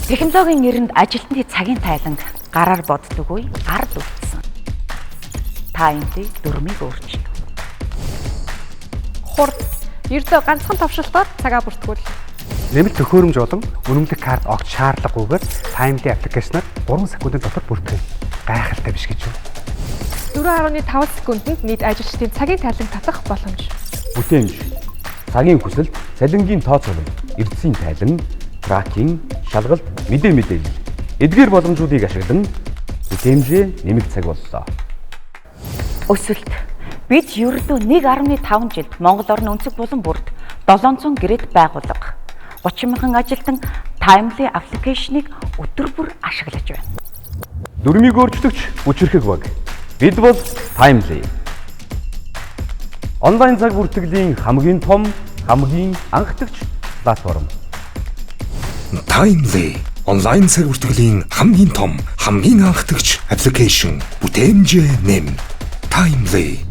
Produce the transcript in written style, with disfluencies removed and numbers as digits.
Технологийн эринд ажилтны цагийн тайланг гараар боддоггүй ард үлдсэн. Timely дүрмийг өөрчилдөг. Хурд. Ердөө ганцхан товшилтоор цагаа бүртгүүл. Нэмэлт төхөөрөмж болон үнэмлэх карт огт шаардлагагүйгээр Timely аппликейшнаар 3 секундын дотор бүртгэв. Гайхалтай биш гэж юу? 4.5 секундэд нийт ажилчдын цагийн тайланг татах боломж. Бүтээмж, цагийн хүсэлт, цалингийн тооцоолол, эрдэсийн тайлан, тракинг, шалгалт, мэдээлэл, эдгээр боломжуудыг ашиглан бүтээмжээ нэмэх цаг боллоо. Өсөлт. Бид ердөө 1.5 жилд Монгол орны өнцөг булан бүрд 700 гэрээт байгуулга, 30 мянган ажилтан Timely аппликейшнийг өдөр бүр ашиглаж байна. Дүрмийг өөрчлөгч хүчирхэг баг. Бид бол Timely. Онлайн цаг бүртгэлийн хамгийн том, хамгийн анхдагч платформ. Timely онлайн цаг бүртгэлийн хамгийн том, хамгийн анхдагч аппликейшн бүтээмжээ нэм. Timely